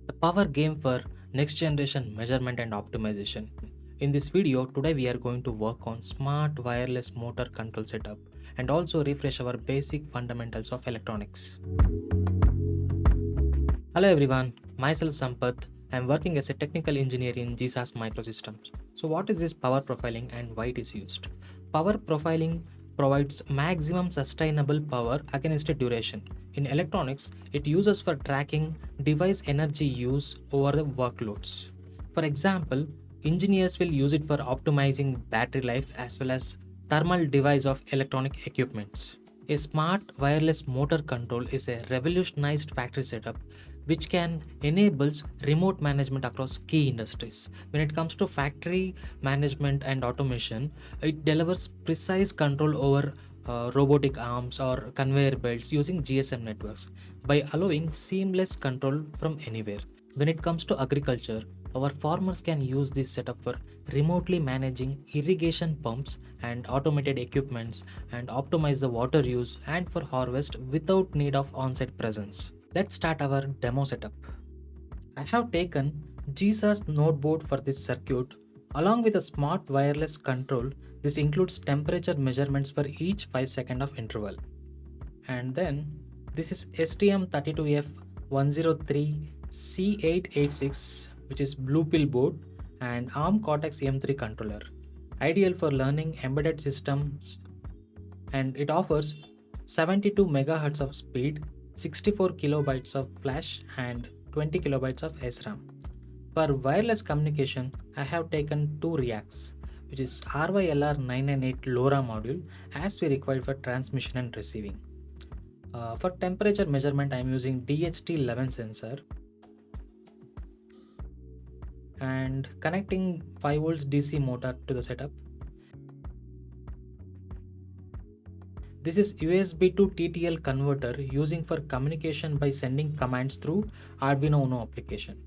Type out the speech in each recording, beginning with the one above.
the power game for next generation measurement and optimization. In this video, today we are going to work on smart wireless motor control setup and also refresh our basic fundamentals of electronics. Hello everyone, myself Sampath. I am working as a technical engineer in GSAS Microsystems. So what is this power profiling and why it is used? Power profiling provides maximum sustainable power against a duration. In electronics, it uses for tracking device energy use over the workloads. For example, engineers will use it for optimizing battery life as well as thermal device of electronic equipments. A smart wireless motor control is a revolutionized factory setup which can enable remote management across key industries. When it comes to factory management and automation, it delivers precise control over robotic arms or conveyor belts using GSM networks by allowing seamless control from anywhere. When it comes to agriculture, our farmers can use this setup for remotely managing irrigation pumps and automated equipments and optimize the water use and for harvest without need of on-site presence. Let's start our demo setup. I have taken GSAS Note board for this circuit along with a smart wireless control. This includes temperature measurements for each 5 second of interval. And then this is STM32F103C886 which is Blue Pill board and ARM Cortex M3 controller, ideal for learning embedded systems, and it offers 72 MHz of speed, 64 kilobytes of flash and 20 kilobytes of SRAM. For wireless communication, I have taken two RIACs, which is RYLR998 LoRa module as we required for transmission and receiving. For temperature measurement, I am using DHT11 sensor and connecting 5 volts DC motor to the setup. This is USB to TTL converter using for communication by sending commands through Arduino Uno application.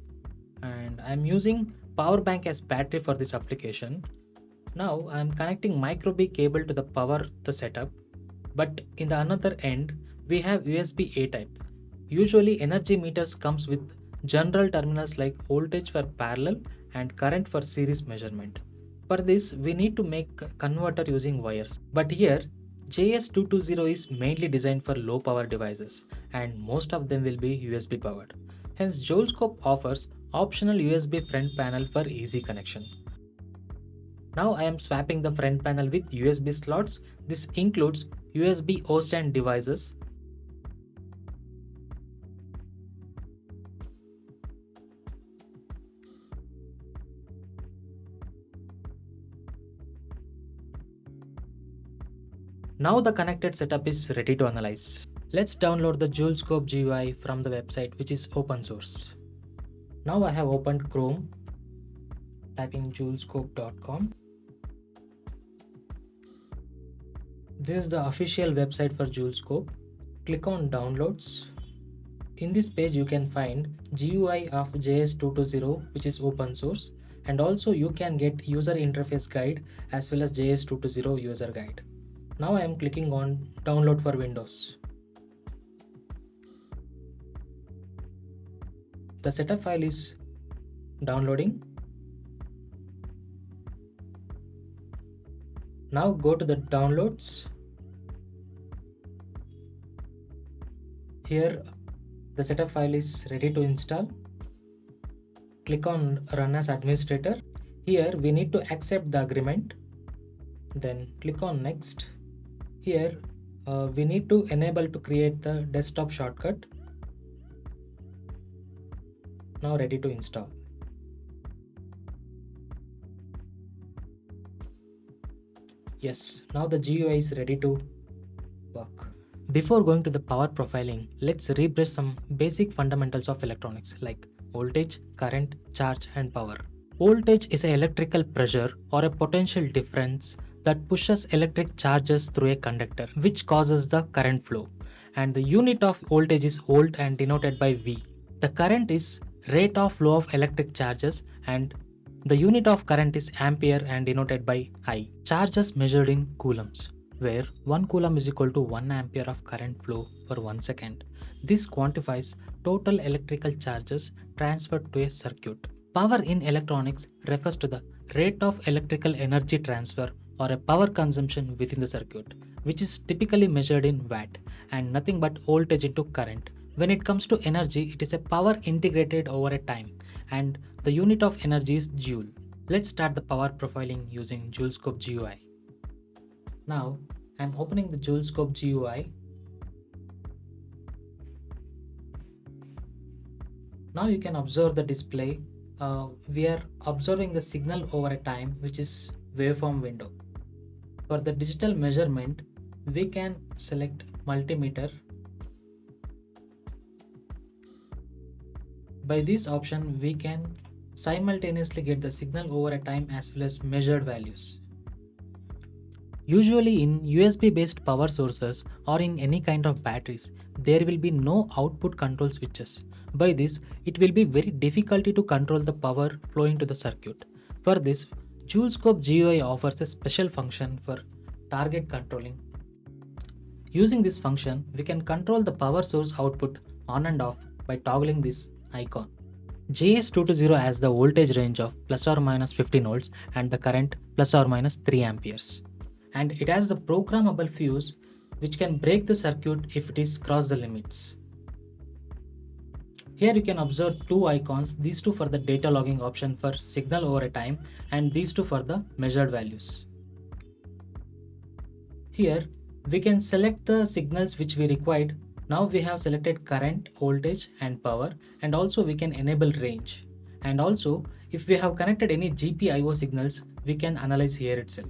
And I am using power bank as battery for this application. Now I am connecting micro B cable to the power the setup, but in the another end we have USB-A type. Usually energy meters comes with general terminals like voltage for parallel and current for series measurement. For this we need to make converter using wires. But here JS220 is mainly designed for low power devices and most of them will be USB powered. Hence Joulescope offers optional USB front panel for easy connection. Now I am swapping the front panel with USB slots. This includes USB O-stand devices, Now the connected setup is ready to analyze. Let's download the Joulescope GUI from the website, which is open source. Now I have opened Chrome, typing joulescope.com. This is the official website for Joulescope. Click on downloads. In this page you can find GUI of JS220, which is open source, and also you can get user interface guide as well as JS220 user guide. Now I am clicking on download for Windows. The setup file is downloading. Now go to the downloads. Here the setup file is ready to install. Click on run as administrator. Here we need to accept the agreement. Then click on next. Here we need to enable to create the desktop shortcut. Now ready to install. Yes, now the GUI is ready to work. Before going to the power profiling, let's refresh some basic fundamentals of electronics like voltage, current, charge and power. Voltage is an electrical pressure or a potential difference that pushes electric charges through a conductor, which causes the current flow. And the unit of voltage is volt and denoted by V. The current is rate of flow of electric charges and the unit of current is ampere and denoted by I. Charges measured in coulombs, where 1 coulomb is equal to 1 ampere of current flow for 1 second. This quantifies total electrical charges transferred to a circuit. Power in electronics refers to the rate of electrical energy transfer or a power consumption within the circuit, which is typically measured in watt and nothing but voltage into current. When it comes to energy, it is a power integrated over a time, and the unit of energy is joule. Let's start the power profiling using Joulescope GUI. Now, I'm opening the Joulescope GUI. Now you can observe the display. We are observing the signal over a time, which is waveform window. For the digital measurement, we can select multimeter. By this option, we can simultaneously get the signal over a time as well as measured values. Usually in USB based power sources or in any kind of batteries, there will be no output control switches. By this, it will be very difficult to control the power flowing to the circuit. For this, Joulescope GUI offers a special function for target controlling. Using this function, we can control the power source output on and off by toggling this icon. JS220 has the voltage range of plus or minus 15 volts and the current plus or minus 3 amperes. And it has the programmable fuse which can break the circuit if it is cross the limits. Here you can observe two icons, these two for the data logging option for signal over a time and these two for the measured values. Here we can select the signals which we required. Now we have selected current, voltage and power, and also we can enable range. And also if we have connected any GPIO signals, we can analyze here itself.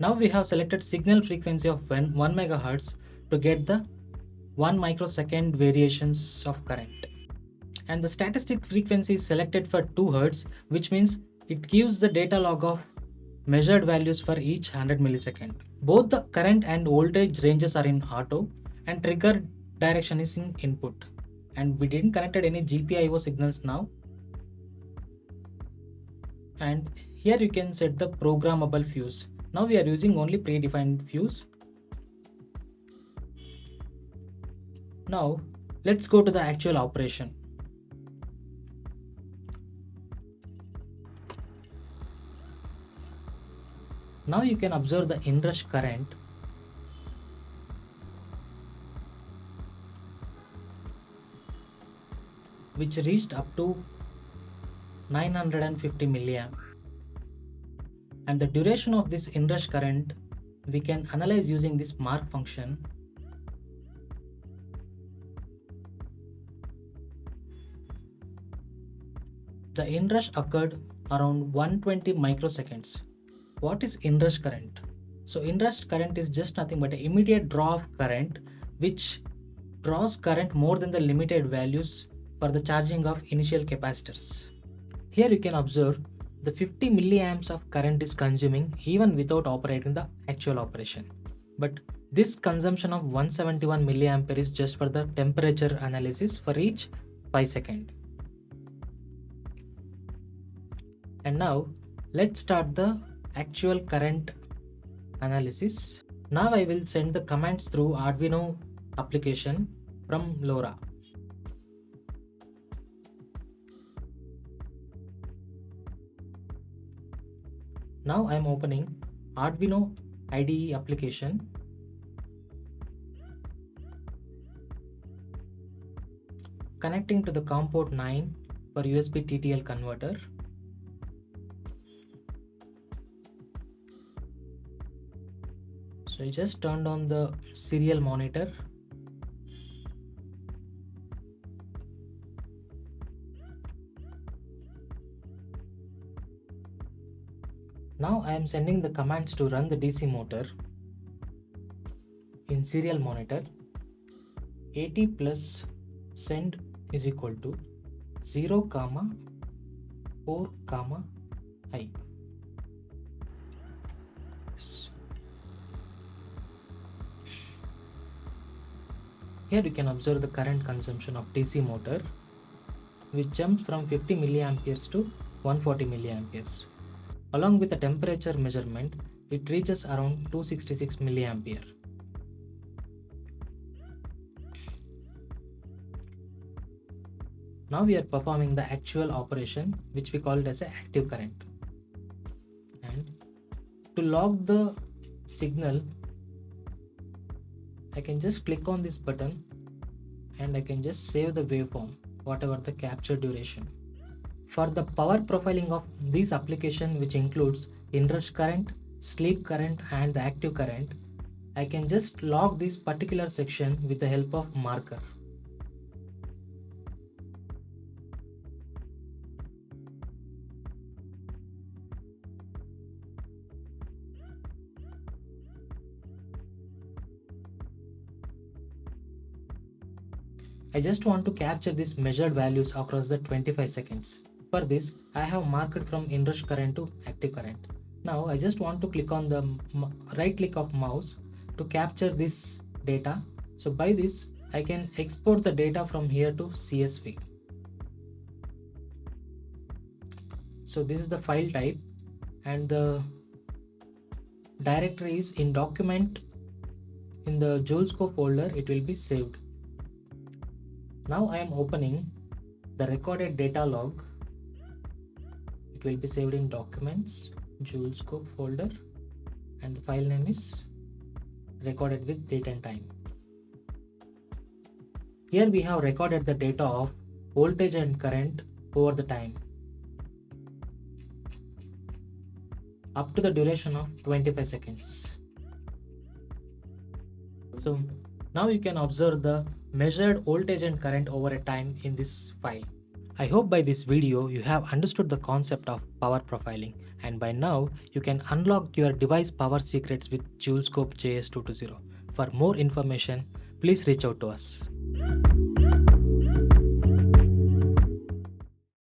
Now we have selected signal frequency of 1 MHz to get the 1 microsecond variations of current. And the statistic frequency is selected for 2 Hz, which means it gives the data log of measured values for each 100 millisecond. Both the current and voltage ranges are in auto and trigger direction is in input. And we didn't connected any GPIO signals now. And here you can set the programmable fuse. Now we are using only predefined fuse. Now let's go to the actual operation. Now you can observe the Inrush current. Which reached up to 950 milliamp. And the duration of this Inrush current we can analyze using this mark function. The inrush occurred around 120 microseconds. What is inrush current? So inrush current is just nothing but an immediate draw of current which draws current more than the limited values for the charging of initial capacitors. Here you can observe the 50 milliamps of current is consuming even without operating the actual operation. But this consumption of 171 milliampere is just for the temperature analysis for each 5 seconds. And now let's start the actual current analysis. Now I will send the commands through Arduino application from LoRa. Now I am opening Arduino IDE application. Connecting to the COM port 9 for USB-TTL converter. So I just turned on the serial monitor. Now I am sending the commands to run the DC motor in serial monitor. AT plus send is equal to 0, 4, I. Yes. Here you can observe the current consumption of DC motor, which jumps from 50 milliamperes to 140 milliamperes. Along with the temperature measurement, it reaches around 266 milliampere. Now we are performing the actual operation, which we call it as an active current. And to log the signal, I can just click on this button and I can just save the waveform, whatever the capture duration. For the power profiling of this application, which includes inrush current, sleep current and the active current, I can just log this particular section with the help of marker. I just want to capture these measured values across the 25 seconds. For this, I have marked from inrush current to active current. Now I just want to click on the right click of mouse to capture this data. So by this, I can export the data from here to CSV. So this is the file type and the directory is in document. In the Joulescope folder, it will be saved. Now I am opening the recorded data log. It will be saved in documents, Joulescope folder, and the file name is recorded with date and time. Here we have recorded the data of voltage and current over the time up to the duration of 25 seconds. So now you can observe the measured voltage and current over a time in this file. I hope by this video you have understood the concept of power profiling, and by now you can unlock your device power secrets with Joulescope JS220. For more information, please reach out to us.